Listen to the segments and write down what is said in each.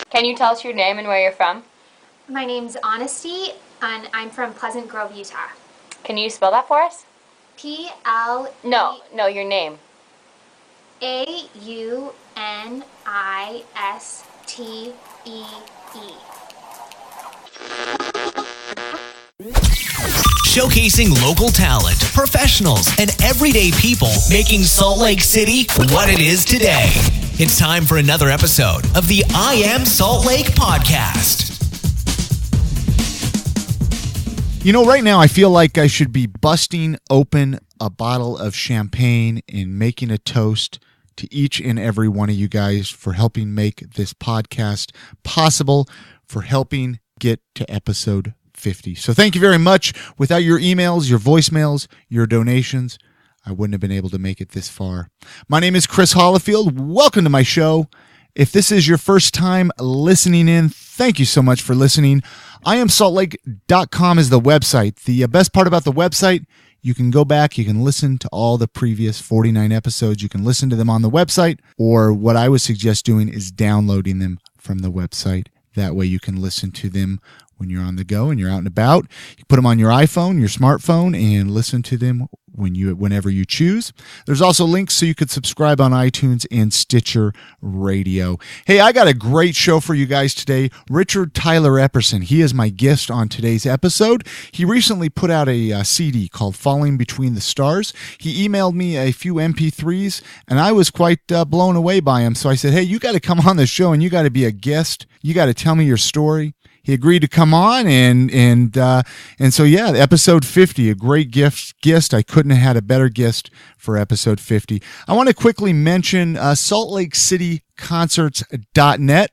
Can you tell us your name and where you're from? My name's Honesty, and I'm from Pleasant Grove, Utah. Can you spell that for us? P-L-E... No, your name. A-U-N-I-S-T-E-E. Showcasing local talent, professionals, and everyday people making Salt Lake City what it is today. It's time for another episode of the I Am Salt Lake podcast. You know, right now I feel like I should be busting open a bottle of champagne and making a toast to each and every one of you guys for helping make this podcast possible, for helping get to episode 50. So thank you very much. Without your emails, your voicemails, your donations, I wouldn't have been able to make it this far. My name is Chris Hollifield. Welcome to my show. If this is your first time listening in, thank you so much for listening. IamSaltLake.com is the website. The best part about the website, you can go back, you can listen to all the previous 49 episodes. You can listen to them on the website, or what I would suggest doing is downloading them from the website. That way you can listen to them when you're on the go and you're out and about. You put them on your iPhone, your smartphone, and listen to them whenever you choose. There's also links so you could subscribe on iTunes and Stitcher Radio. Hey, I got a great show for you guys today. Richard Tyler Epperson, he is my guest on today's episode. He recently put out a CD called Falling Between the Stars. He emailed me a few MP3s, and I was quite blown away by him. So I said, hey, you got to come on the show, and you got to be a guest. You got to tell me your story. He agreed to come on, and so yeah, episode 50, a great guest. I couldn't have had a better guest for episode 50. I want to quickly mention SaltLakeCityConcerts.net.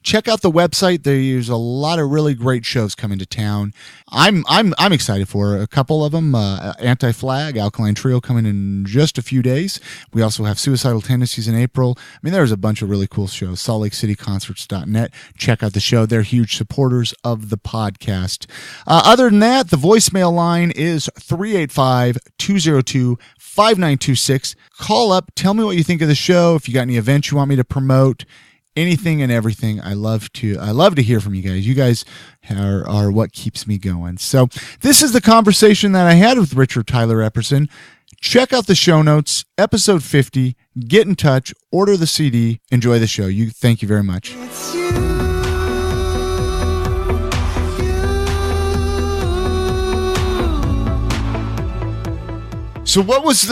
Check out the website. There's a lot of really great shows coming to town. I'm excited for a couple of them. Anti-Flag, Alkaline Trio coming in just a few days. We also have Suicidal Tendencies in April. I mean, there's a bunch of really cool shows. SaltLakeCityConcerts.net. Check out the show. They're huge supporters of the podcast. Other than that, the voicemail line is 385-202-5926. Call up. Tell me what you think of the show. If you got any events you want me to promote. Anything and everything. I love to hear from you guys. You guys are what keeps me going. So this is the conversation that I had with Richard Tyler Epperson. Check out the show notes, episode 50. Get in touch, order the CD, enjoy the show. Thank you very much. So what was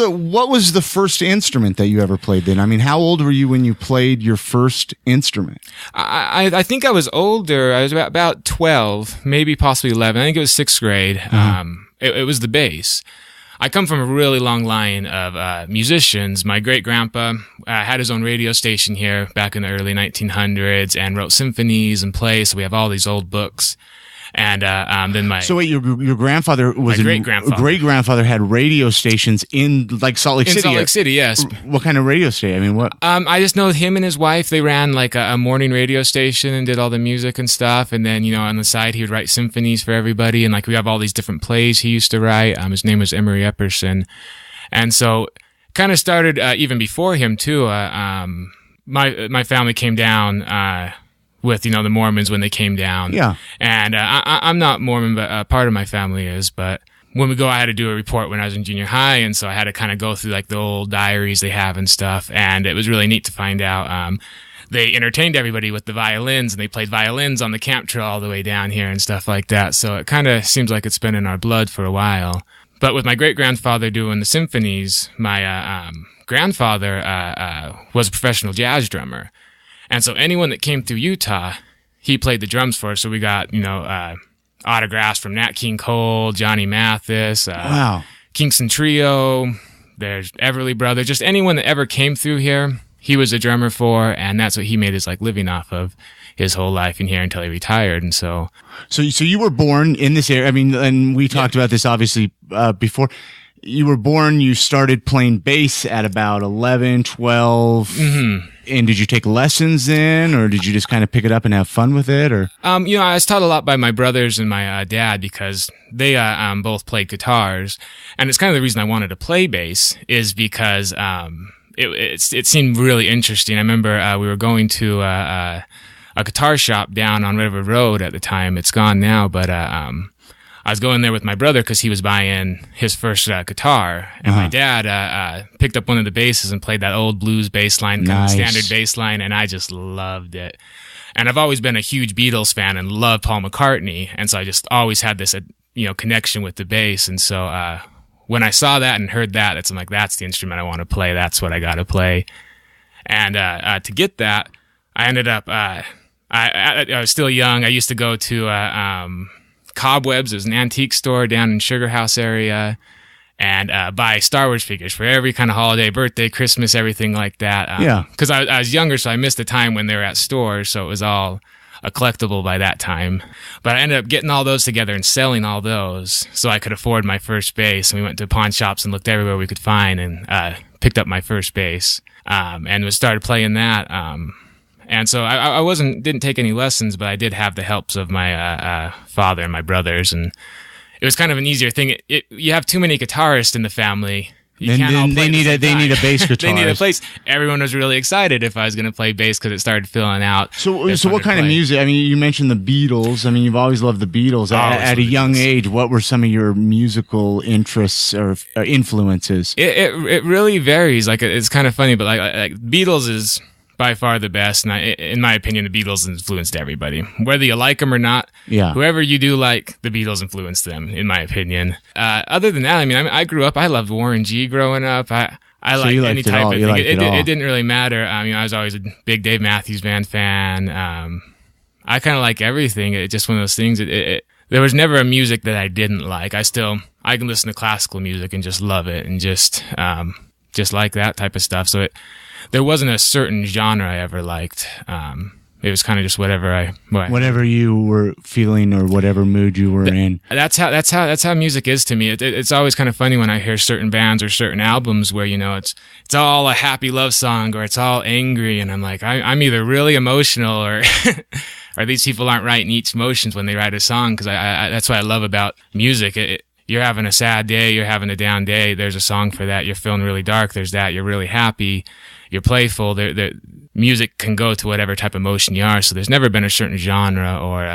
the first instrument that you ever played then? I mean, how old were you when you played your first instrument? I think I was older. I was about 12, maybe possibly 11. I think it was 6th grade. It was the bass. I come from a really long line of musicians. My great-grandpa had his own radio station here back in the early 1900s and wrote symphonies and plays, so we have all these old books. And then So wait, your grandfather was my great-grandfather had radio stations in like Salt Lake City. In Salt Lake City, yes. What kind of radio station? I mean, what? I just know him and his wife, they ran like a morning radio station and did all the music and stuff. And then, on the side, he would write symphonies for everybody. And like we have all these different plays he used to write. His name was Tyler Epperson. And so kind of started even before him too. My family came down with, the Mormons when they came down. Yeah. And I'm not Mormon, but part of my family is. But when we go, I had to do a report when I was in junior high, and so I had to kind of go through like the old diaries they have and stuff. And it was really neat to find out they entertained everybody with the violins, and they played violins on the camp trail all the way down here and stuff like that. So it kind of seems like it's been in our blood for a while. But with my great-grandfather doing the symphonies, my grandfather was a professional jazz drummer. And so anyone that came through Utah, he played the drums for us. So we got, autographs from Nat King Cole, Johnny Mathis, wow. Kingston Trio, there's Everly Brothers, just anyone that ever came through here, he was a drummer for, and that's what he made his living off of his whole life in here until he retired. And so you were born in this area. I mean, and we talked about this obviously before. You were born, you started playing bass at about 11, 12. Mm-hmm. And did you take lessons then, or did you just kind of pick it up and have fun with it? Or I was taught a lot by my brothers and my dad because they both played guitars. And it's kind of the reason I wanted to play bass is because it seemed really interesting. I remember we were going to a a guitar shop down on River Road at the time. It's gone now, but I was going there with my brother because he was buying his first guitar, and my dad picked up one of the basses and played that old blues bass line, kind of standard bass line, and I just loved it. And I've always been a huge Beatles fan and loved Paul McCartney, and so I just always had this connection with the bass. And so when I saw that and heard that, I'm like, that's the instrument I want to play. That's what I got to play. And to get that, I ended up I was still young. I used to go to Cobwebs. It was an antique store down in Sugar House area, and buy Star Wars figures for every kind of holiday, birthday, Christmas, everything like that. Because I was younger, so I missed the time when they were at stores, so it was all a collectible by that time. But I ended up getting all those together and selling all those so I could afford my first bass. And we went to pawn shops and looked everywhere we could find and picked up my first bass and started playing that. And so I didn't take any lessons, but I did have the helps of my father and my brothers, and it was kind of an easier thing. You have too many guitarists in the family. You can't all play they need a bass guitarist. They need a place. Everyone was really excited if I was going to play bass because it started filling out. So what kind of music? I mean, you mentioned the Beatles. I mean, you've always loved the Beatles. At a young age, what were some of your musical interests or influences? It really varies. Like, it's kind of funny, but like Beatles is by far the best, and in my opinion, the Beatles influenced everybody, whether you like them or not. Yeah, whoever you do like, the Beatles influenced them, in my opinion. Other than that, I mean, I grew up. I loved Warren G. growing up. I liked any type of thing. It didn't really matter. I was always a big Dave Matthews Band fan. I kind of like everything. It's just one of those things. There was never a music that I didn't like. I can listen to classical music and just love it, and just like that type of stuff. So there wasn't a certain genre I ever liked. It was kind of just whatever you were feeling or whatever mood you were in. That's how music is to me. It's always kind of funny when I hear certain bands or certain albums where it's all a happy love song or it's all angry, and I'm like, I'm either really emotional or or these people aren't writing each emotions when they write a song, because that's what I love about music. You're having a sad day, you're having a down day, there's a song for that. You're feeling really dark, there's that. You're really happy, you're playful. Music can go to whatever type of emotion you are. So there's never been a certain genre or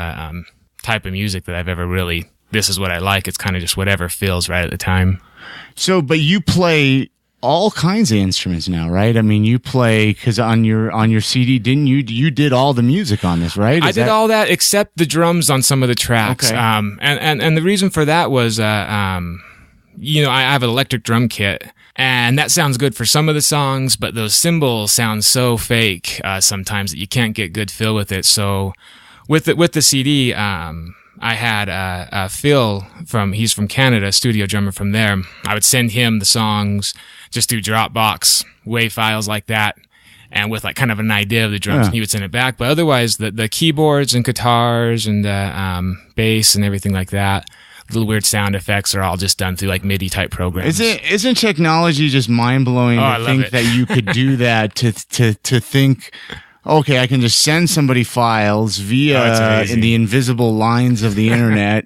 type of music that I've ever really, this is what I like. It's kind of just whatever feels right at the time. So, but you play all kinds of instruments now, right? I mean, you play, because on your CD, didn't you did all the music on this, right? I did all that except the drums on some of the tracks. Okay. And the reason for that was, I have an electric drum kit, and that sounds good for some of the songs, but those cymbals sound so fake sometimes that you can't get good feel with it. So with the CD, I had Phil he's from Canada, a studio drummer from there. I would send him the songs just through Dropbox, WAV files like that, and with like kind of an idea of the drums, and he would send it back. But otherwise, the keyboards and guitars and bass and everything like that, little weird sound effects are all just done through like MIDI type programs. Isn't technology just mind blowing to think that you could do that? To think, okay, I can just send somebody files via in the invisible lines of the internet,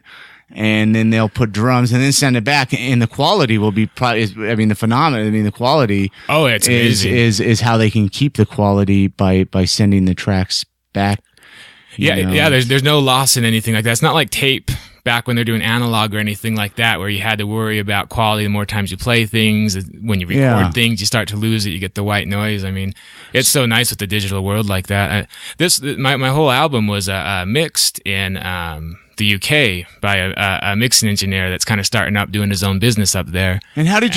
and then they'll put drums and then send it back, and the quality will be the quality. Oh, it's amazing. Is how they can keep the quality by sending the tracks back. Yeah. There's no loss in anything like that. It's not like tape back when they're doing analog or anything like that, where you had to worry about quality. The more times you play things, when you record things, you start to lose it. You get the white noise. I mean, it's so nice with the digital world like that. My whole album was mixed in the UK by a mixing engineer that's kind of starting up doing his own business up there. And how did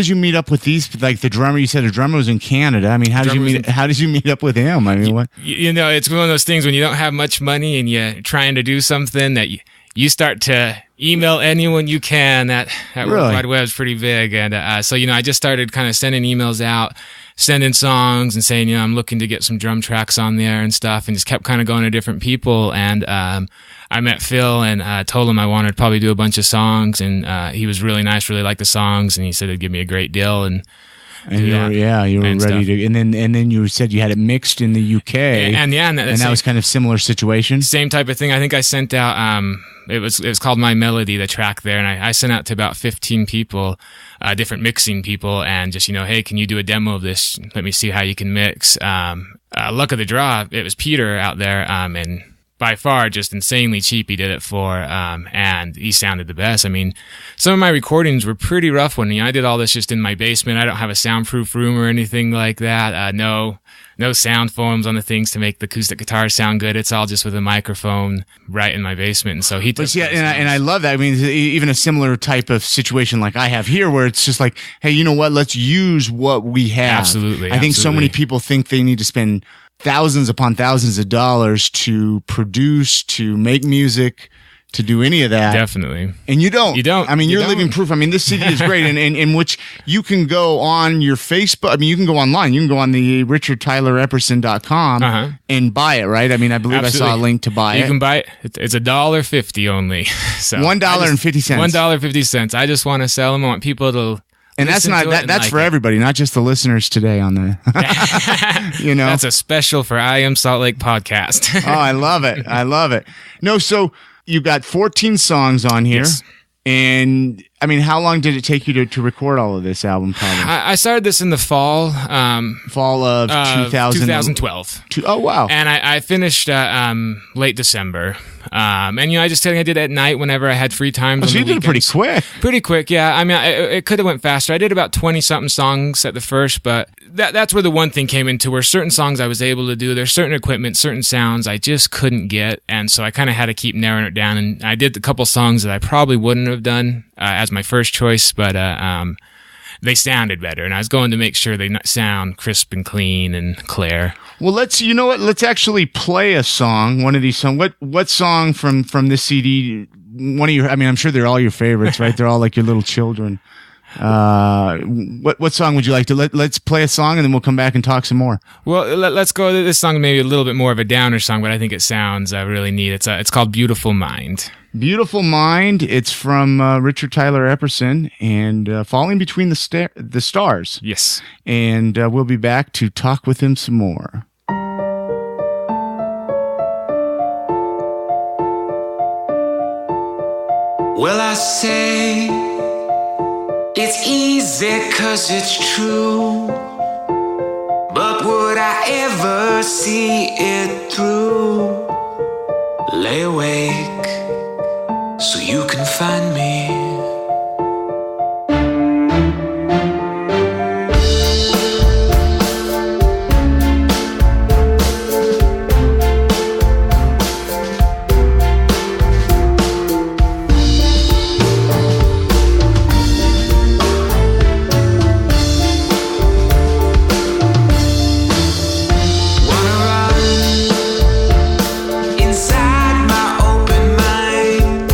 you meet up with these, like the drummer? You said the drummer was in Canada. I mean, how did you meet up with him? I mean, what? It's one of those things when you don't have much money and you're trying to do something that you start to email anyone you can. That World Wide Web is pretty big. And so I just started kind of sending emails out, sending songs and saying, I'm looking to get some drum tracks on there and stuff, and just kept kind of going to different people. And I met Phil and told him I wanted to probably do a bunch of songs, and he was really nice, really liked the songs, and he said he'd give me a great deal. And you were ready stuff. To, and then you said you had it mixed in the UK, and that was kind of similar situation, same type of thing. I think I sent out it was called My Melody, the track there, and I sent out to about 15 people, different mixing people, and just hey, can you do a demo of this? Let me see how you can mix. luck of the draw, it was Peter out there, and by far just insanely cheap he did it for, and he sounded the best. I mean, some of my recordings were pretty rough when I did all this just in my basement. I don't have a soundproof room or anything like that. No sound foams on the things to make the acoustic guitars sound good. It's all just with a microphone right in my basement. And so he took and I love that. I mean, even a similar type of situation like I have here, where it's just like, hey, you know what? Let's use what we have. Absolutely. I think so many people think they need to spend thousands upon thousands of dollars to produce, to make music, to do any of that. Definitely. And you don't. You don't. I mean, You you're don't. living proof. I mean, this CD is great, and in which you can go on your Facebook. I mean, you can go online. You can go on the richardtylerepperson.com and buy it, right? I mean, I believe Absolutely. I saw a link to buy it. You can buy it. It's $1.50 only. So $1.50. $1.50. I just want to sell them. I want people to. And that's not that. That's for everybody, not just the listeners today on the. You know, That's a special for I Am Salt Lake podcast. Oh, I love it. I love it. No, so you got 14 songs on here. Yes. And I mean, how long did it take you to record all of this album? Probably I started this in the fall. fall of 2012. Oh, wow. And I finished late December. And I just I did it at night whenever I had free time. So you did it pretty quick. Pretty quick, yeah. I mean, it could have went faster. I did about 20-something songs at the first, but that's where the one thing came into, where certain songs I was able to do. There's certain equipment, certain sounds I just couldn't get, and so I kind of had to keep narrowing it down. And I did a couple songs that I probably wouldn't have done as my first choice, but they sounded better, and I was going to make sure they sound crisp and clean and clear. Well, let's actually play a song, one of these songs. What song from this CD, one of your, I mean, I'm sure they're all your favorites, right? They're all like your little children. What song would you like to, let's play a song and then we'll come back and talk some more. Well, let's go. This song maybe a little bit more of a downer song, but I think it sounds really neat. It's called Beautiful Mind. Beautiful Mind. It's from Richard Tyler Epperson, and Falling Between the Stars. Yes. And we'll be back to talk with him some more. Well, I say it's easy 'cause it's true, but would I ever see it through? Lay awake so you can find me. Inside my open mind,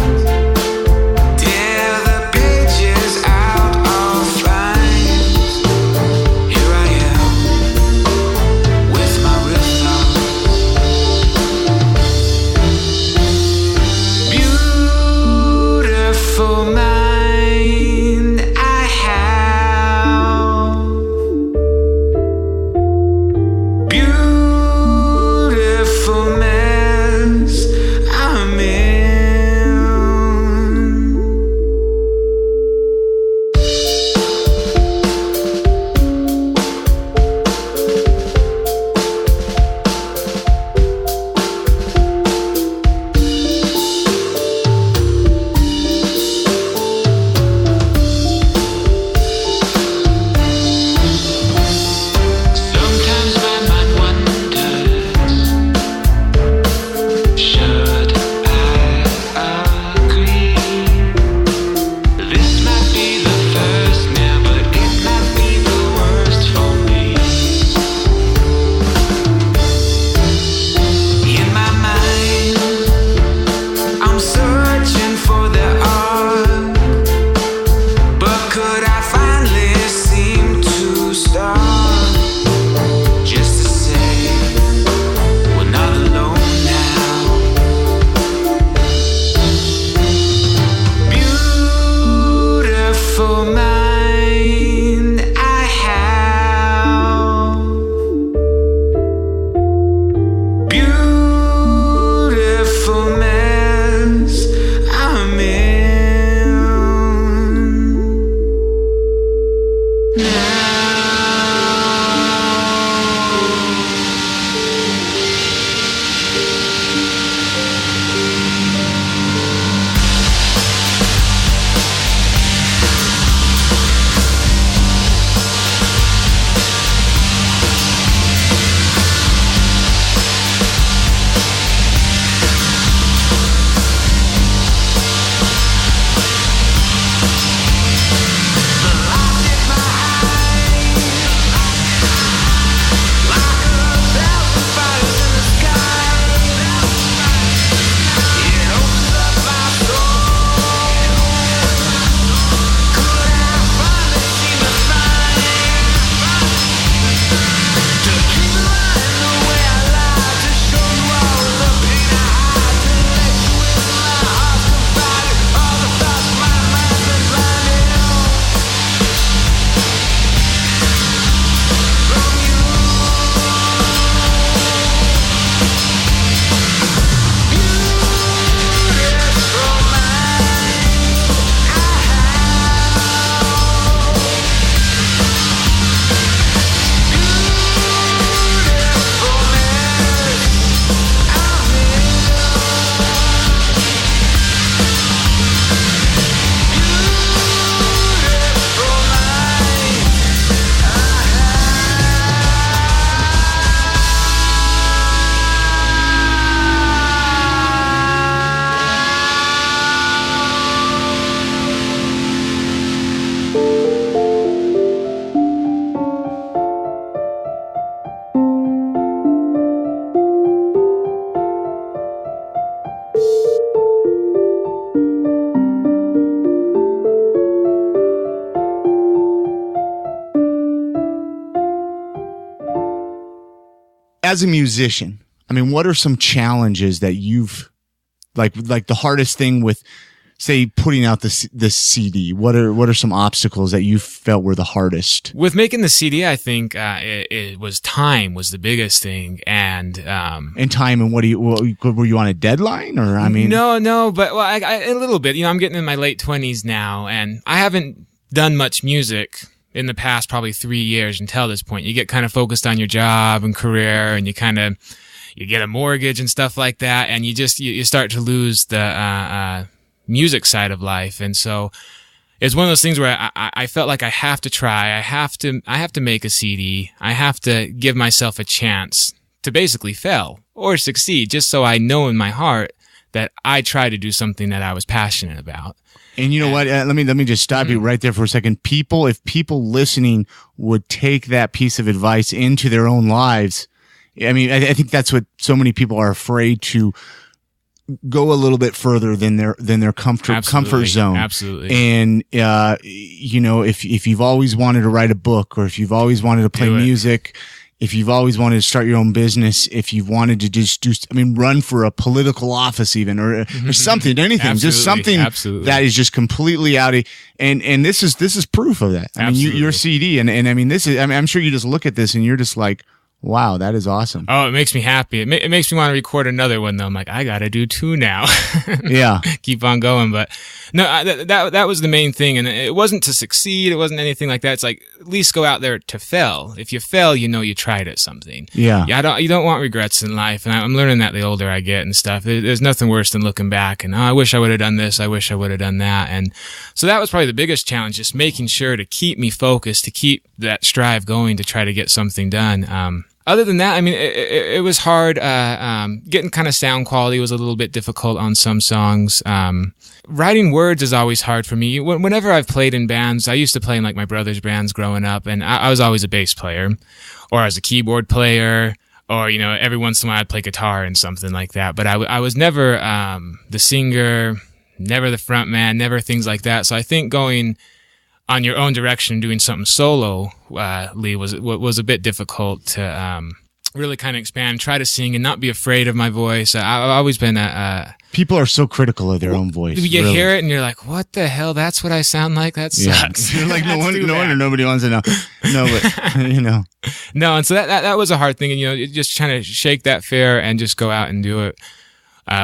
as a musician, I mean, what are some challenges that you've like the hardest thing with, say, putting out this CD? What are some obstacles that you felt were the hardest? With making the CD, I think it was time was the biggest thing, and time. And were you on a deadline, or I mean, no, but I a little bit. You know, I'm getting in my late 20s now, and I haven't done much music in the past probably 3 years until this point. You get kind of focused on your job and career, and you get a mortgage and stuff like that, and you start to lose the music side of life. And so it's one of those things where I felt like I have to try. I have to make a CD. I have to give myself a chance to basically fail or succeed, just so I know in my heart that I try to do something that I was passionate about. And you know what? Let me just stop you right there for a second. If people listening would take that piece of advice into their own lives, I mean, I think that's what so many people are afraid to go a little bit further than their comfort zone. Absolutely. And you know, if you've always wanted to write a book, or if you've always wanted to play music, if you've always wanted to start your own business, if you've wanted to just run for a political office even, or something, anything, just something that is just completely out of, and this is proof of that. I mean, your CD, and I mean, this is, I mean, I'm sure you just look at this and you're just like, wow, that is awesome. Oh, it makes me happy. It makes me want to record another one, though. I'm like, I got to do 2 now. Yeah. Keep on going. But no, that was the main thing. And it wasn't to succeed. It wasn't anything like that. It's like, at least go out there to fail. If you fail, you know you tried at something. Yeah. You don't want regrets in life. And I'm learning that the older I get and stuff. There's nothing worse than looking back and, I wish I would have done this. I wish I would have done that. And so that was probably the biggest challenge, just making sure to keep me focused, to keep that strive going to try to get something done. Other than that, I mean, it was hard. Getting kind of sound quality was a little bit difficult on some songs. Writing words is always hard for me. Whenever I've played in bands, I used to play in like my brother's bands growing up, and I was always a bass player, or I was a keyboard player, or, you know, every once in a while I'd play guitar and something like that. But I was never the singer, never the front man, never things like that. So I think going on your own direction, doing something solo, Lee, was a bit difficult to really kind of expand, try to sing, and not be afraid of my voice. I've always been people are so critical of their own voice. You hear it and you're like, what the hell? That's what I sound like? That sucks. Yeah. You're like, no wonder nobody wants to know. No, but you know. No, and so that was a hard thing, and you know, just trying to shake that fear and just go out and do it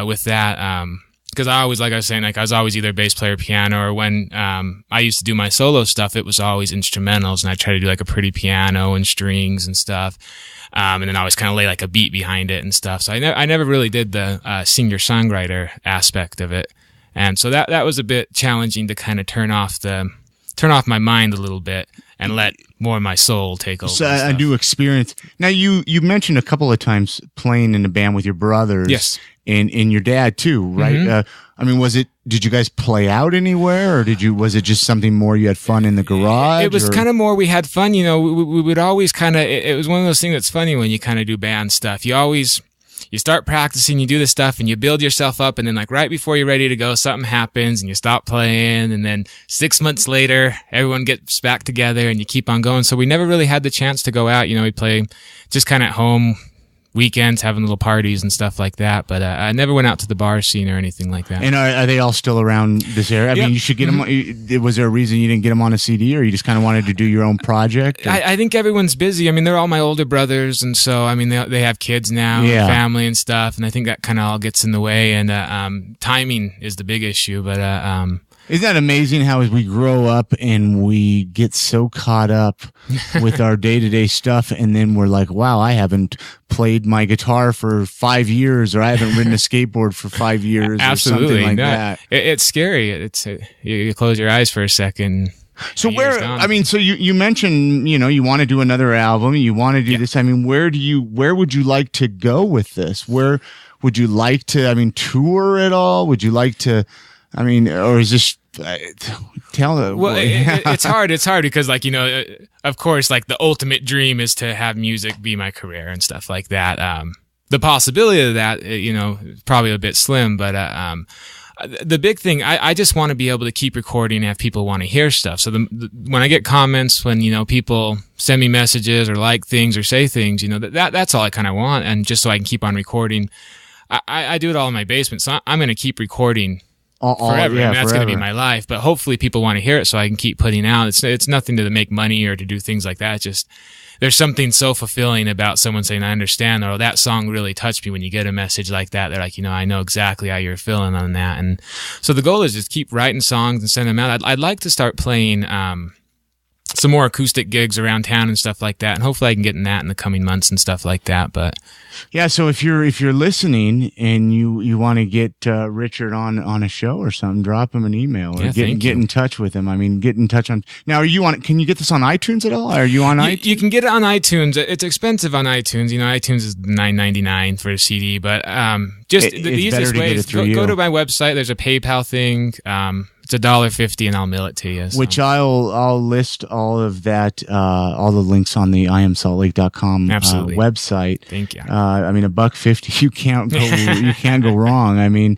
with that. Because I always, like I was saying, like I was always either bass player, piano, or when I used to do my solo stuff, it was always instrumentals, and I try to do like a pretty piano and strings and stuff, and then I always kind of lay like a beat behind it and stuff. So I never really did the singer-songwriter aspect of it, and so that was a bit challenging to kind of turn off my mind a little bit and let more of my soul take over. So I do experience. Now you mentioned a couple of times playing in a band with your brothers. Yes. And your dad too, right? Mm-hmm. I mean, did you guys play out anywhere, or was it just something more you had fun in the garage? It was kind of more we had fun, you know, we would always kind of, it was one of those things that's funny when you kind of do band stuff. You start practicing, you do this stuff, and you build yourself up, and then like right before you're ready to go, something happens and you stop playing, and then 6 months later, everyone gets back together and you keep on going. So we never really had the chance to go out. You know, we'd play just kind of at home, weekends, having little parties and stuff like that. But I never went out to the bar scene or anything like that. And are they all still around this area? I mean, you should get them. Was there a reason you didn't get them on a CD, or you just kind of wanted to do your own project? I think everyone's busy. I mean, they're all my older brothers, and so I mean, they have kids now, and family and stuff, and I think that kind of all gets in the way. And timing is the big issue. But isn't that amazing how as we grow up and we get so caught up with our day-to-day stuff, and then we're like, wow, I haven't played my guitar for 5 years, or I haven't ridden a skateboard for 5 years. Absolutely. Or something like that. It's scary. You close your eyes for a second. So so you mentioned, you know, you want to do another album, you want to do this. I mean, where would you like to go with this? Where would you like to, tour at all? Would you like to, or is this, it's hard. It's hard because, like, you know, of course, like the ultimate dream is to have music be my career and stuff like that. The possibility of that, you know, is probably a bit slim, but The big thing, I just want to be able to keep recording and have people want to hear stuff. So when I get comments, when, people send me messages or like things or say things, that's all I kind of want. And just so I can keep on recording, I do it all in my basement. So I'm going to keep recording forever. Yeah, that's going to be forever. my life. But hopefully people want to hear it so I can keep putting out. It's nothing to make money or to do things like that. It's just, there's something so fulfilling about someone saying, I understand, or that song really touched me when you get a message like that. They're like, I know exactly how you're feeling on that. And so the goal is just keep writing songs and send them out. I'd like to start playing, some more acoustic gigs around town and stuff like that. And hopefully I can get in that in the coming months and stuff like that. But yeah, so if you're listening and you want to get Richard on a show or something, drop him an email or get in touch with him. I mean, get in touch on. Now, can you get this on iTunes at all? Are you on iTunes? You can get it on iTunes. It's expensive on iTunes. iTunes is $9.99 for a CD, but just the easiest way is go to my website. There's a PayPal thing. It's $1.50 and I'll mail it to you. So. Which I'll list all of that, all the links on the iamsaltlake.com website. Thank you. $1.50, you can't go wrong. I mean,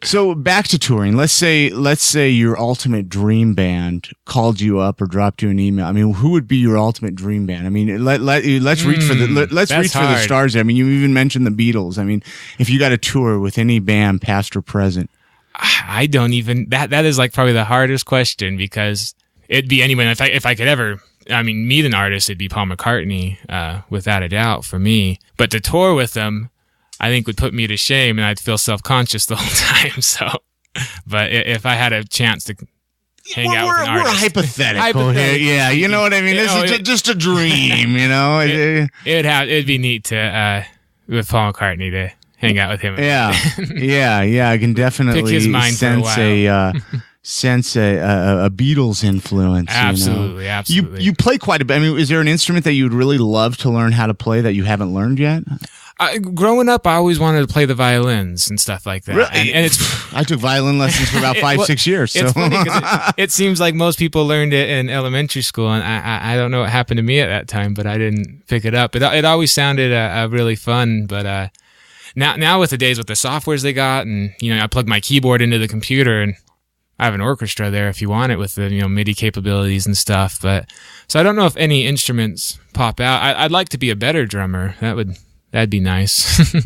so back to touring. Let's say your ultimate dream band called you up or dropped you an email. I mean, who would be your ultimate dream band? I mean, let's reach for the stars. I mean, you even mentioned the Beatles. I mean, if you got to tour with any band, past or present. I don't even, that is like probably the hardest question, because it'd be anyone. If I could ever, meet an artist, it'd be Paul McCartney, without a doubt for me. But to tour with them, I think would put me to shame, and I'd feel self-conscious the whole time. So, but if I had a chance to hang out with an artist. We're hypothetical here. Yeah, you know what I mean? This is just a dream, It'd be neat to, with Paul McCartney to hang out with him. Yeah. I can definitely pick his mind sense a Beatles influence. Absolutely, absolutely. You play quite a bit. I mean, is there an instrument that you'd really love to learn how to play that you haven't learned yet? Growing up, I always wanted to play the violins and stuff like that. Really? And I took violin lessons for about 6 years. So. It's funny because it seems like most people learned it in elementary school, and I don't know what happened to me at that time, but I didn't pick it up. It always sounded really fun, but now with the days with the softwares they got, and I plug my keyboard into the computer, and I have an orchestra there if you want it with the MIDI capabilities and stuff. But so I don't know if any instruments pop out. I'd like to be a better drummer. That'd be nice.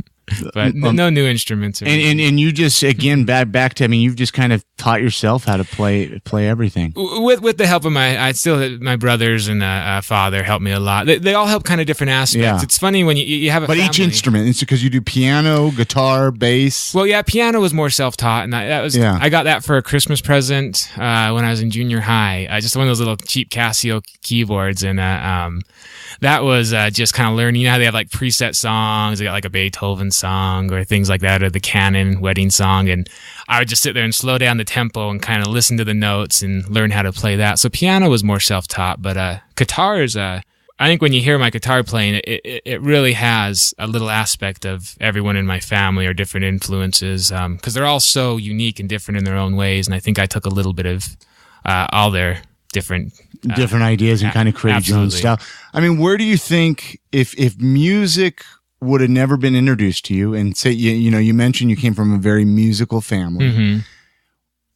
But no new instruments. And you just, again, back to, you've just kind of taught yourself how to play everything. With the help of my brothers and father help me a lot. They all help kind of different aspects. Yeah. It's funny when you have a family. Each instrument, it's because you do piano, guitar, bass. Well, yeah, piano was more self-taught, and I got that for a Christmas present when I was in junior high. Just one of those little cheap Casio keyboards, and that was just kind of learning. How they have like preset songs. They got like a Beethoven song or things like that, or the Canon wedding song, and I would just sit there and slow down the tempo and kind of listen to the notes and learn how to play that. So piano was more self-taught, but guitars, I think when you hear my guitar playing, it really has a little aspect of everyone in my family or different influences, because they're all so unique and different in their own ways, and I think I took a little bit of all their different ideas and kind of created your own style. Where do you think if music would have never been introduced to you, and say you mentioned you came from a very musical family, mm-hmm.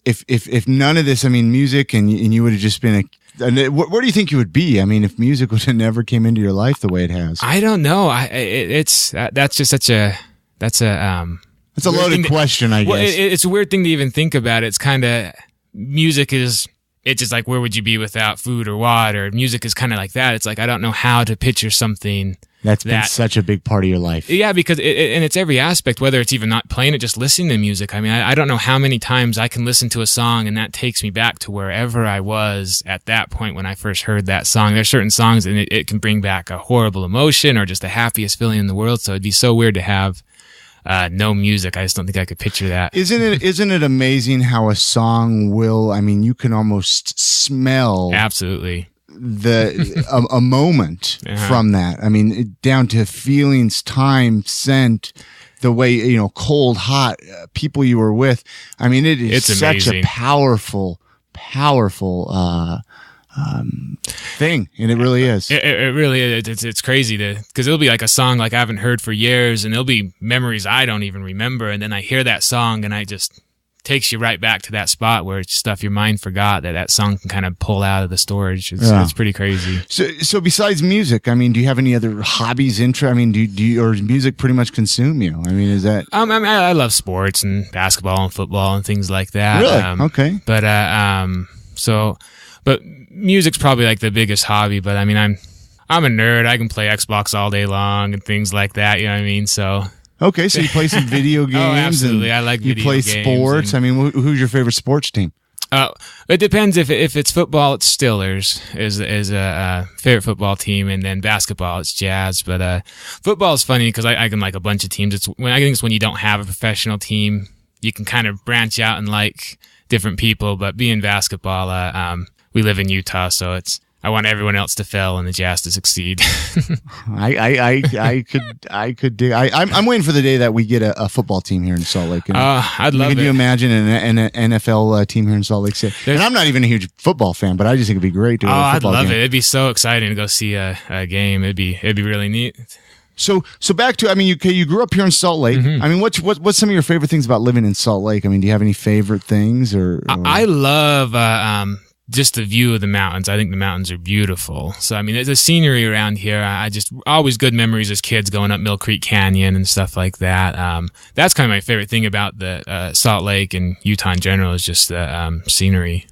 if none of this, music, and you would have just been where do you think you would be? If music would have never came into your life the way it has? I don't know. That's just such a it's a loaded question, I guess. Well, it's a weird thing to even think about. It's kind of music is. It's just like, where would you be without food or water? Music is kind of like that. It's like, I don't know how to picture something that's been such a big part of your life. Yeah, because and it's every aspect, whether it's even not playing it, just listening to music. I don't know how many times I can listen to a song and that takes me back to wherever I was at that point when I first heard that song. There's certain songs and it can bring back a horrible emotion or just the happiest feeling in the world. So it'd be so weird to have no music. I just don't think I could picture that. Isn't it amazing how a song will, you can almost smell absolutely a moment from that. Down to feelings, time, scent, the way, cold, hot, people you were with. It's such a powerful thing, and it really is. It really is. It's crazy because it'll be like a song like I haven't heard for years, and there'll be memories I don't even remember, and then I hear that song and I just takes you right back to that spot where it's stuff your mind forgot that song can kind of pull out of the storage. It's pretty crazy. So besides music, I mean, do you have any other hobbies, I mean, do you, or does music pretty much consume you? I mean, is that? I mean, I love sports and basketball and football and things like that. Really? Okay. But, but music's probably like the biggest hobby, but I mean, I'm a nerd. I can play Xbox all day long and things like that. You know what I mean? So. Okay, so you play some video games. Oh, absolutely. I like video games. You play sports. I mean, who's your favorite sports team? It depends. If it's football, it's Steelers is a favorite football team, and then basketball, it's Jazz. But football is funny because I can like a bunch of teams. I think it's when you don't have a professional team, you can kind of branch out and like different people. But being basketball, we live in Utah, so I want everyone else to fail and the Jazz to succeed. I could dig. I'm waiting for the day that we get a football team here in Salt Lake. I'd love it. Can you imagine an NFL team here in Salt Lake City? And I'm not even a huge football fan, but I just think it'd be great to do a football I'd love game. it. It'd be so exciting to go see a game. It'd be really neat. So back to, I mean, you grew up here in Salt Lake. Mm-hmm. I mean, what's some of your favorite things about living in Salt Lake? I mean, do you have any favorite things or? I love just the view of the mountains. I think the mountains are beautiful. So, I mean, the scenery around here, I just always good memories as kids going up Mill Creek Canyon and stuff like that. That's kind of my favorite thing about the Salt Lake and Utah in general is just the scenery.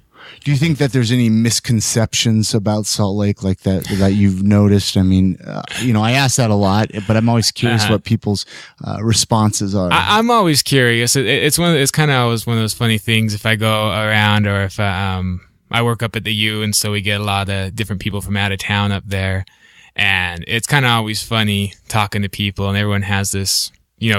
Do you think that there's any misconceptions about Salt Lake like that you've noticed? I mean, I ask that a lot, but I'm always curious what people's responses are. I'm always curious. It's kind of always one of those funny things if I go around or if I work up at the U, and so we get a lot of different people from out of town up there. And it's kind of always funny talking to people, and everyone has this,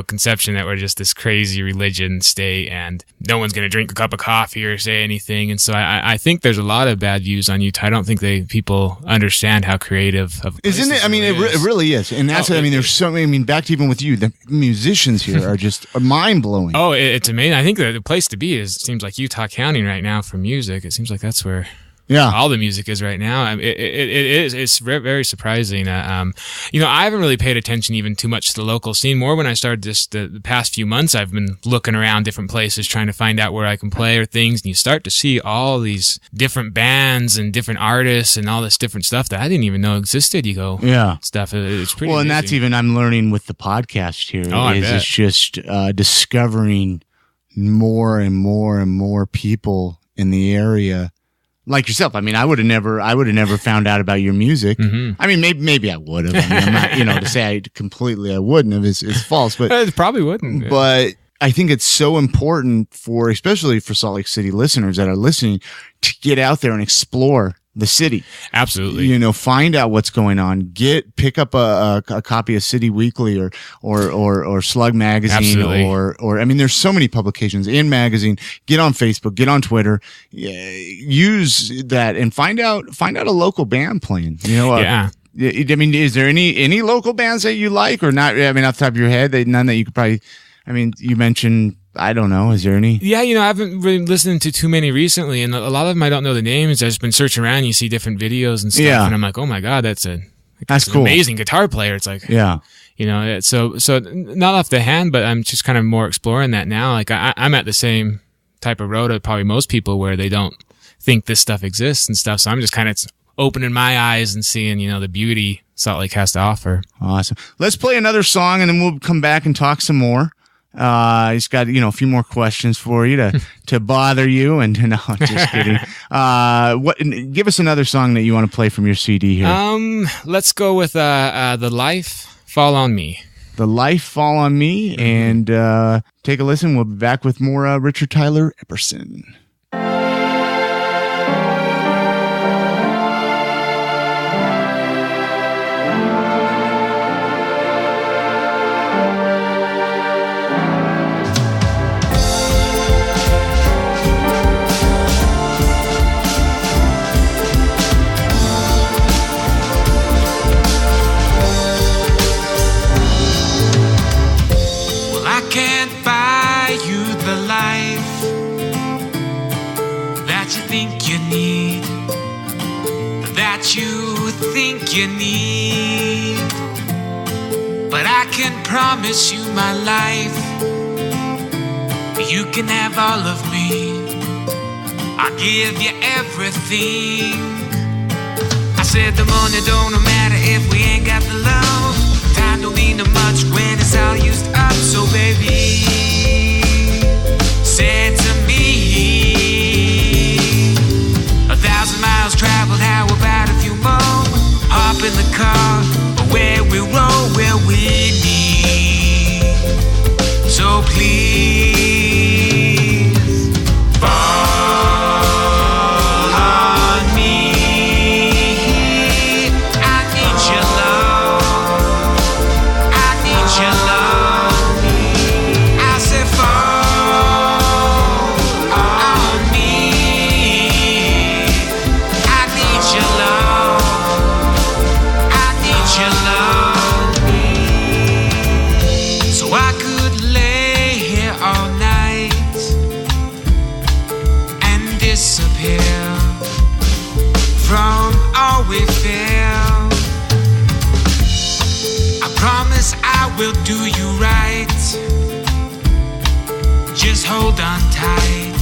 conception that we're just this crazy religion state and no one's going to drink a cup of coffee or say anything. And so I think there's a lot of bad views on Utah. I don't think people understand how creative of isn't it? I mean, it really is. And that's I mean, there's so many, I mean, back to even with you, the musicians here are just mind blowing. Oh, it's amazing. I think the place to be seems like Utah County right now for music. It seems like that's where all the music is right now. I mean, it's very, very surprising. I haven't really paid attention even too much to the local scene. More when I started the past few months, I've been looking around different places trying to find out where I can play or things. And you start to see all these different bands and different artists and all this different stuff that I didn't even know existed. You go, stuff. It's pretty. Well, amazing. And that's even I'm learning with the podcast here. It's just discovering more and more and more people in the area. Like yourself, I mean, I would have never found out about your music. Mm-hmm. I mean, maybe I would have. I mean, I'm not, to say I wouldn't have is false, but it probably wouldn't. But I think it's so important especially for Salt Lake City listeners that are listening, to get out there and explore the city. Absolutely. Find out what's going on. Pick up a copy of City Weekly or Slug Magazine. Absolutely. or I mean, there's so many publications in magazine. Get on Facebook, get on Twitter, use that and find out a local band playing, I mean, is there any local bands that you like or not? I mean, off the top of your head, none that you could probably, I mean, you mentioned, I don't know. Is there any? Yeah, I haven't really listened to too many recently, and a lot of them I don't know the names. I've just been searching around. You see different videos and stuff, and I'm like, oh my god, that's cool. An amazing guitar player. It's like, so not off the hand, but I'm just kind of more exploring that now. Like I'm at the same type of road of probably most people where they don't think this stuff exists and stuff. So I'm just kind of opening my eyes and seeing, the beauty Salt Lake has to offer. Awesome. Let's play another song, and then we'll come back and talk some more. He's got, a few more questions for you to bother you. And no, just kidding. Give us another song that you want to play from your CD here. Let's go with, The Life Fall on Me. The Life Fall on Me. Mm-hmm. And, take a listen. We'll be back with more, Richard Tyler Epperson. You need, but I can promise you my life You can have all of me. I'll give you everything. I said the money don't matter if we ain't got the love. Time don't mean much when it's all used up. So baby, say to me, 1,000 miles traveled, how about a few more? Hop in the car, where we roll, where we need. So please, fall on me. I need your love. I need your love. I said fall on me. I need your love. I need your love. So I could lay here all night and disappear from all we feel. I promise I will do you right. Just hold on tight.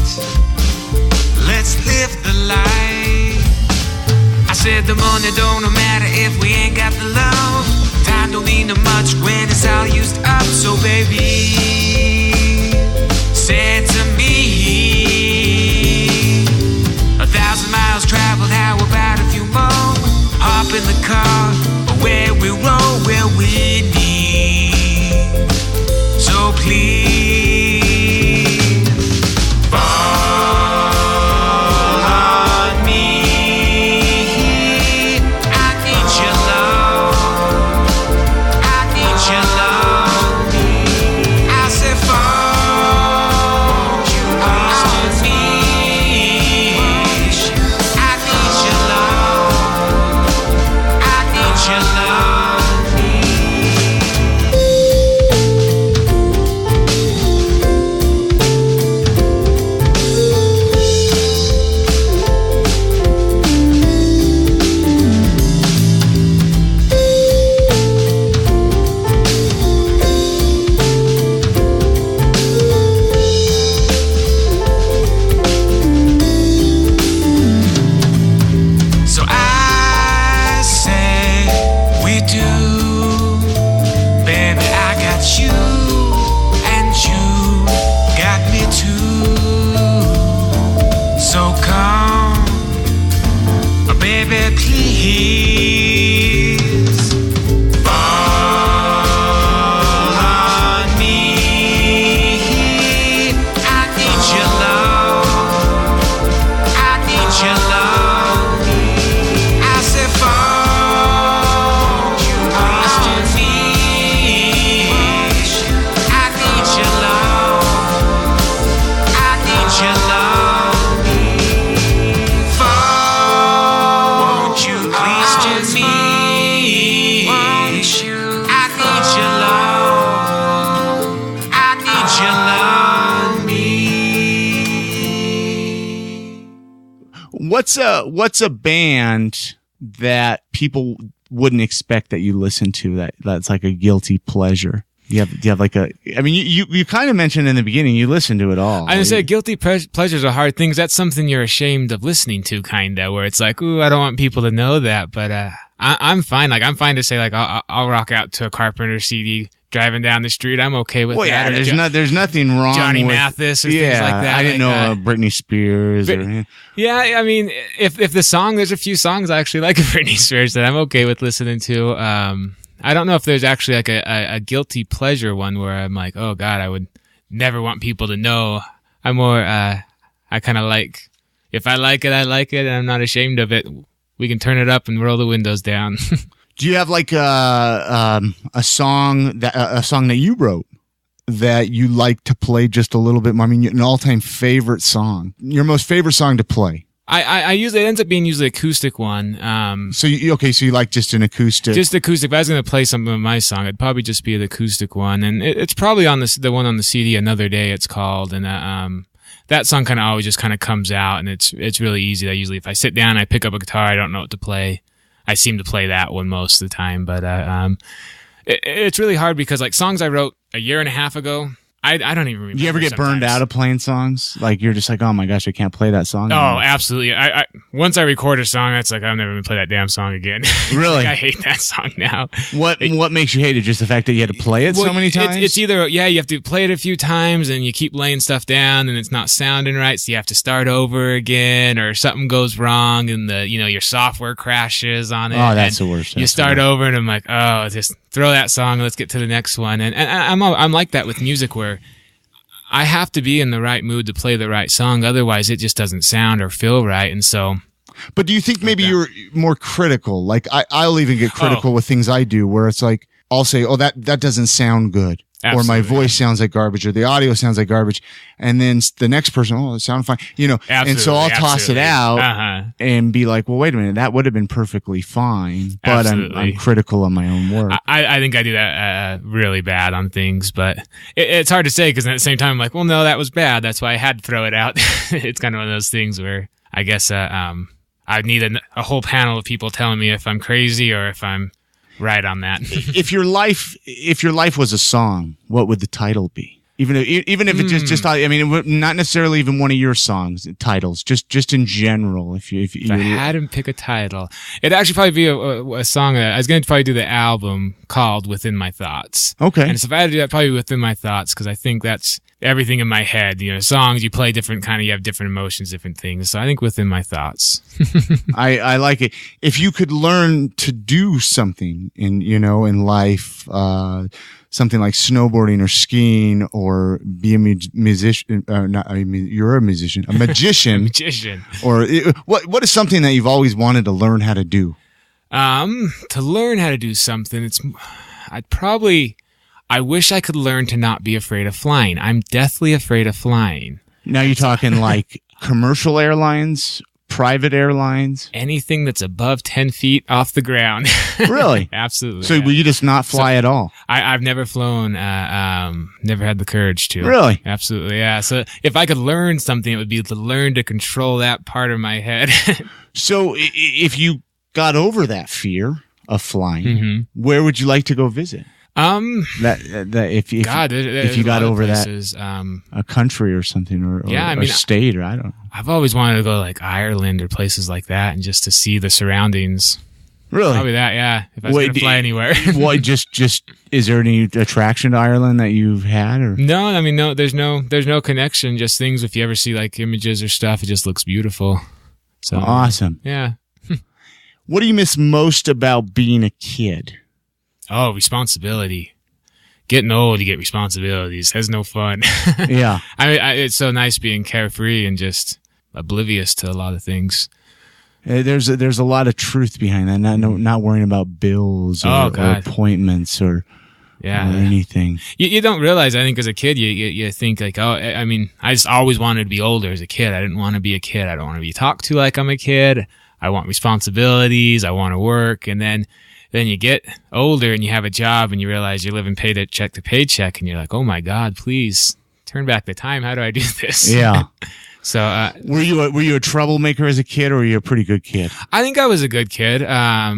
Let's live the life. I said the money don't matter if we ain't got the love. Time don't mean much when it's all used up. So baby, say to me, 1,000 miles traveled, how about a few more? Hop in the car, where we roll, where we need. So please, fall on me. I need your love. I need your love. I said fall on me. I need your love. I need your So I say we do. Baby, I got you, and you got me too. So come, baby, please, fall on me. I need your love. I need your love. I said fall on me. I need your love. I need your love. Fall, won't you please to me? Won't you? I need your love. I need your love. Me. What's a band that people wouldn't expect that you listen to that's like a guilty pleasure? Do you have like a? I mean, you kind of mentioned in the beginning you listen to it all. I would say guilty pleasures are hard things. That's something you're ashamed of listening to, kind of, where it's like, ooh, I don't want people to know that. But I'm fine. Like, I'm fine to say, like, I'll rock out to a Carpenter CD driving down the street. I'm okay with Well, that. yeah, there's nothing wrong Johnny with Mathis or things like that. I didn't know Britney Spears. But- or, Yeah, I mean, if the song, there's a few songs I actually like of Britney Spears that I'm okay with listening to. I don't know if there's actually like a guilty pleasure one where I'm like, oh God, I would never want people to know. I'm more, I kind of like, if I like it, I like it, and I'm not ashamed of it. We can turn it up and roll the windows down. Do you have like a song that you wrote that you like to play just a little bit more? I mean, an all-time favorite song, your most favorite song to play. I usually, it ends up being usually acoustic one. So you like just an acoustic? Just acoustic. If I was going to play something of my song, it'd probably just be the acoustic one. And it's probably on the one on the CD, Another Day it's called. And, that song kind of always just kind of comes out, and it's really easy. Usually if I sit down, I pick up a guitar, I don't know what to play, I seem to play that one most of the time. But, it's really hard because like songs I wrote a year and a half ago, I don't even remember. Do you ever get burned out of playing songs? Like you're just like, oh my gosh, I can't play that song anymore. Oh, absolutely. I once I record a song, it's like I'm never gonna play that damn song again. Really? Like, I hate that song now. What makes you hate it? Just the fact that you had to play it so many times? It's either you have to play it a few times and you keep laying stuff down and it's not sounding right, so you have to start over again, or something goes wrong and your software crashes on it. Oh, that's the worst. You start over and I'm like, oh, just throw that song. Let's get to the next one. And I'm like that with music where I have to be in the right mood to play the right song. Otherwise, it just doesn't sound or feel right. And so, but do you think maybe you're more critical? Like I'll even get critical with things I do where it's like, I'll say, oh, that doesn't sound good. Absolutely. Or my voice sounds like garbage, or the audio sounds like garbage. And then the next person, oh, it sounded fine. Absolutely, and so I'll toss it out and be like, well, wait a minute, that would have been perfectly fine. But I'm critical of my own work. I think I do that really bad on things, but it's hard to say because at the same time, I'm like, well, no, that was bad. That's why I had to throw it out. It's kind of one of those things where I guess I need a whole panel of people telling me if I'm crazy or if I'm right on that. If your life was a song, what would the title be? Even if it just I mean, it would not necessarily even one of your songs titles, just in general. If I had to pick a title, it'd actually probably be a song. I was going to probably do the album called "Within My Thoughts." Okay, and so if I had to do that, probably "Within My Thoughts" because I think that's everything in my head. Songs you play different kind of, you have different emotions, different things. So I think "Within My Thoughts." I like it. If you could learn to do something in life, something like snowboarding or skiing, or be a musician. You're a musician, a magician, a magician. Or what is something that you've always wanted to learn how to do? To learn how to do something, I wish I could learn to not be afraid of flying. I'm deathly afraid of flying. Now you're talking like commercial airlines, private airlines? Anything that's above 10 feet off the ground. Really? Absolutely. So will you just not fly at all? I've never flown, never had the courage to. Really? Absolutely, yeah. So if I could learn something, it would be to learn to control that part of my head. So if you got over that fear of flying, where would you like to go visit? If you got over places, that, a country or something, or a state, or I don't know. I've always wanted to go like Ireland or places like that, and just to see the surroundings. Really? Probably that, yeah. If I was going to fly anywhere. What? Just is there any attraction to Ireland that you've had, or? No, I mean, no. There's no connection. Just things. If you ever see like images or stuff, it just looks beautiful. So awesome. Yeah. What do you miss most about being a kid? Oh, responsibility. Getting old, you get responsibilities. That's no fun. Yeah. I mean, it's so nice being carefree and just oblivious to a lot of things. There's a lot of truth behind that. Not worrying about bills or appointments or anything. You don't realize, I think, as a kid, you think like, oh, I mean, I just always wanted to be older as a kid. I didn't want to be a kid. I don't want to be talked to like I'm a kid. I want responsibilities. I want to work. And then you get older and you have a job and you realize you're living paycheck to paycheck and you're like, oh my God, please turn back the time. How do I do this? Yeah. So, were you a troublemaker as a kid, or were you a pretty good kid? I think I was a good kid. I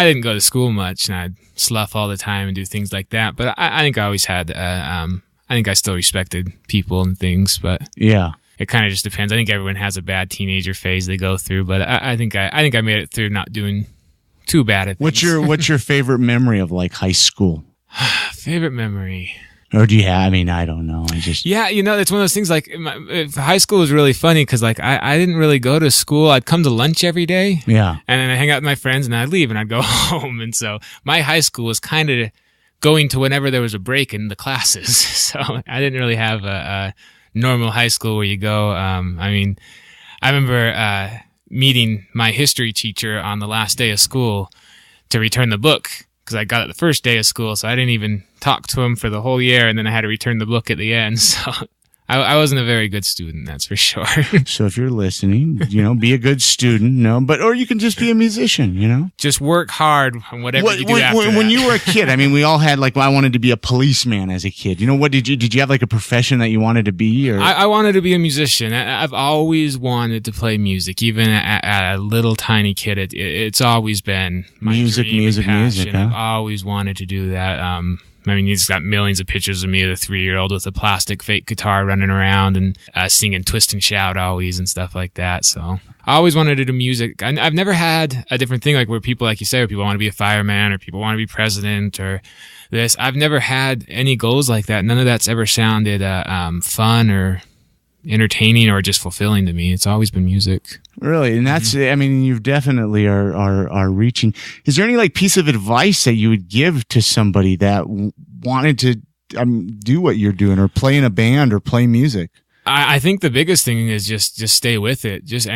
didn't go to school much and I'd slough all the time and do things like that. But I think I always had, I think I still respected people and things, but yeah, it kind of just depends. I think everyone has a bad teenager phase they go through, but I think I made it through not doing too bad at things. What's your favorite memory of like high school? Favorite memory? Or do you have? I mean, I don't know. Yeah, it's one of those things. Like high school was really funny because like I didn't really go to school. I'd come to lunch every day. Yeah, and then I'd hang out with my friends, and I'd leave, and I'd go home. And so my high school was kind of going to whenever there was a break in the classes. So I didn't really have a normal high school where you go. I mean, I remember meeting my history teacher on the last day of school to return the book because I got it the first day of school, so I didn't even talk to him for the whole year, and then I had to return the book at the end. So I wasn't a very good student, that's for sure. So if you're listening, be a good student, or you can just be a musician, Just work hard on whatever you do after that. When you were a kid, I mean, we all had I wanted to be a policeman as a kid. What did you have like a profession that you wanted to be? Or I wanted to be a musician. I've always wanted to play music, even at a little tiny kid. It's always been my music. dream and passion. Huh? I've always wanted to do that. I mean, he's got millions of pictures of me as a 3-year-old with a plastic fake guitar running around and singing Twist and Shout always and stuff like that. So I always wanted to do music. I've never had a different thing like where people, like you say, where people want to be a fireman or people want to be president or this. I've never had any goals like that. None of that's ever sounded fun or entertaining or just fulfilling to me. It's always been music. Really? And that's, I mean, you definitely are reaching. Is there any like piece of advice that you would give to somebody that wanted to do what you're doing or play in a band or play music? I think the biggest thing is just stay with it. Just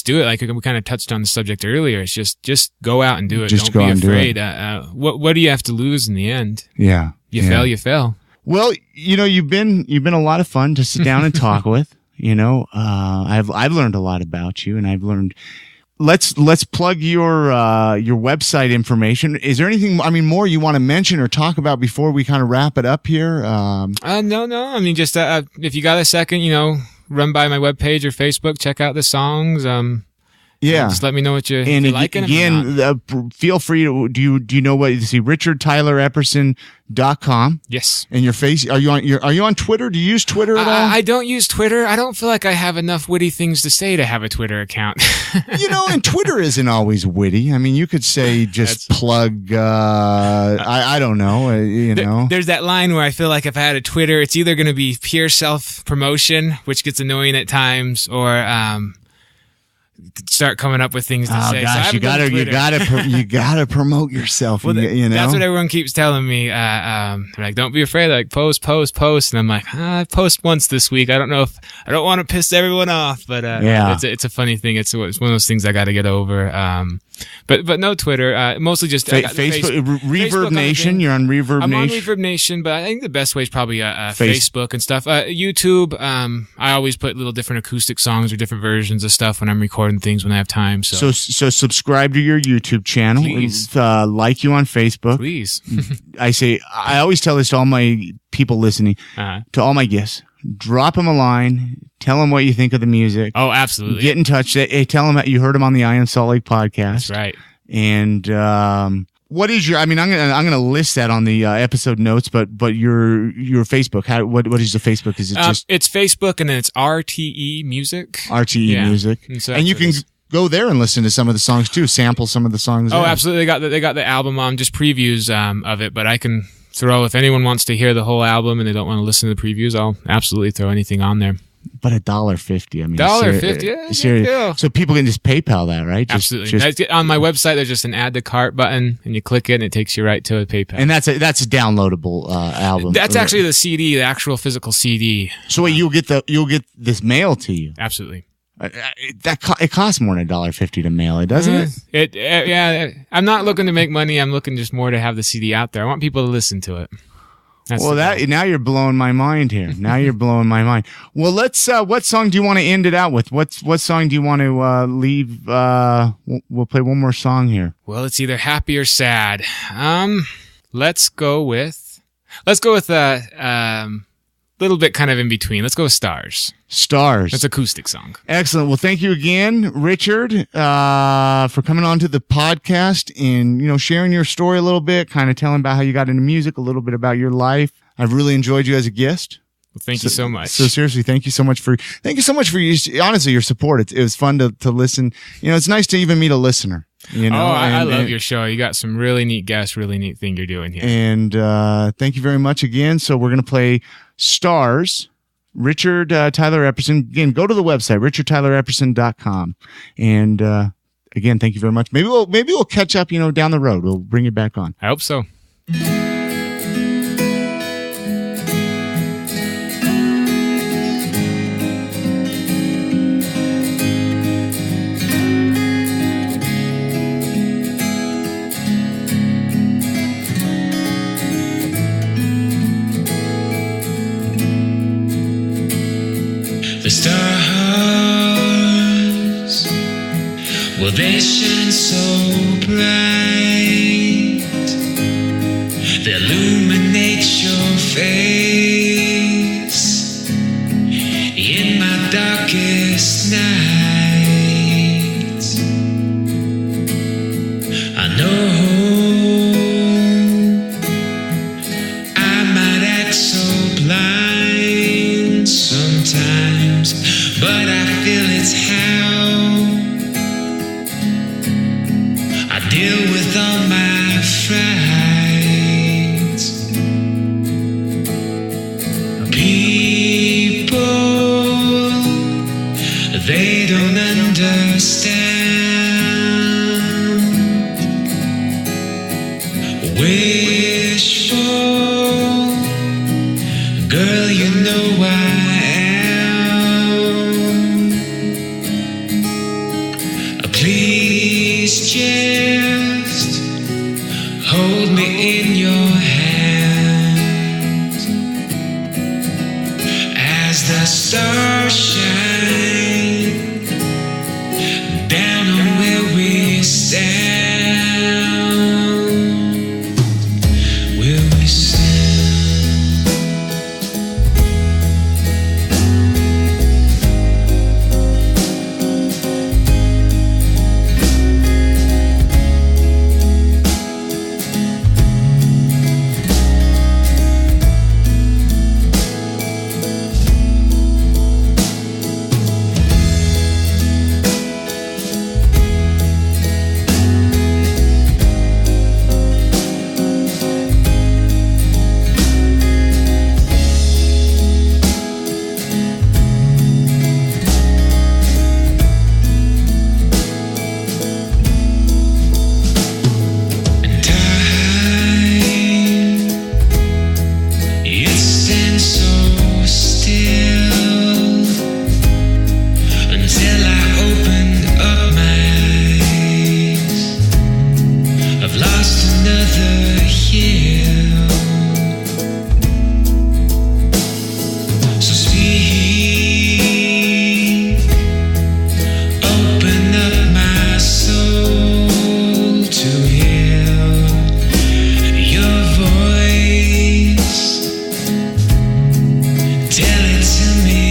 do it. Like we kind of touched on the subject earlier. It's just go out and do it. Just Don't go be afraid. and do What do you have to lose in the end? Yeah. You fail, you fail. Well, you know, you've been a lot of fun to sit down and talk with. You know, I've learned a lot about you, and I've learned. Let's plug your website information. Is there anything more you want to mention or talk about before we kind of wrap it up here? No. I mean, just if you got a second, you know, run by my webpage or Facebook, check out the songs. Yeah, just let me know what you like. Again, feel free to do you know what you see? RichardTylerEpperson.com. Yes. And your face. Are you on Twitter? Do you use Twitter at all? I don't use Twitter. I don't feel like I have enough witty things to say to have a Twitter account. You know, and Twitter isn't always witty. I mean, you could say just plug. I don't know. You know, there's that line where I feel like if I had a Twitter, it's either going to be pure self promotion, which gets annoying at times, or start coming up with things to say. Gosh, so you gotta promote yourself. Well, you know, that's what everyone keeps telling me. They're like, don't be afraid. Like post, and I'm like, I post once this week. I don't know if I don't want to piss everyone off, but it's a funny thing. It's one of those things I got to get over. But no Twitter. Mostly just Facebook, Reverb Facebook Nation. You're on Reverb I'm Nation. on Reverb Nation, but I think the best way is probably Facebook and stuff. YouTube. I always put little different acoustic songs or different versions of stuff when I'm recording things when I have time. So subscribe to your YouTube channel. Please. Like you on Facebook. Please. I always tell this to all my people listening, to all my guests. Drop them a line. Tell them what you think of the music. Oh, absolutely. Get in touch. Hey, tell them that you heard them on the I Am Salt Lake podcast. That's right. And what is your? I mean, I'm gonna list that on the episode notes. But your Facebook. What is the Facebook? Is it just? It's Facebook, and then it's RTE Music. RTE Music, and you can go there and listen to some of the songs too. Sample some of the songs. Oh, absolutely. They got the album on, just previews of it. But I can throw, if anyone wants to hear the whole album and they don't want to listen to the previews, I'll absolutely throw anything on there. But $1.50. I mean, $1.50. Yeah, seriously. So people can just PayPal that, right? Absolutely. On my website, there's just an add to cart button, and you click it, and it takes you right to a PayPal. And that's a downloadable album. That's actually the CD, the actual physical CD. So wait, you'll get this mailed to you. Absolutely. It costs more than $1.50 to mail it, doesn't it? Yeah. I'm not looking to make money. I'm looking just more to have the CD out there. I want people to listen to it. Now you're blowing my mind here. Now you're blowing my mind. Well, let's. What song do you want to end it out with? What song do you want to leave? We'll play one more song here. Well, it's either happy or sad. Let's go with little bit kind of in between. Let's go with Stars. Stars. That's an acoustic song. Excellent. Well, thank you again, Richard, for coming on to the podcast and, sharing your story a little bit, kind of telling about how you got into music, a little bit about your life. I've really enjoyed you as a guest. Well, thank you so much. So seriously, thank you so much for honestly, your support. It was fun to listen. It's nice to even meet a listener. I love your show. You got some really neat guests, really neat thing you're doing here. And thank you very much again. So we're going to play Stars, Richard Tyler Epperson. Again, go to the website, RichardTylerEpperson.com. And again, thank you very much. Maybe we'll catch up, down the road. We'll bring it back on. I hope so. The stars, well, they shine so bright, they illuminate your face in my darkest nights. I know They don't understand. Wishful, girl, you know I am. Please just hold me in your hands as the stars shine down on where we stand. Where we stand. Tell it to me.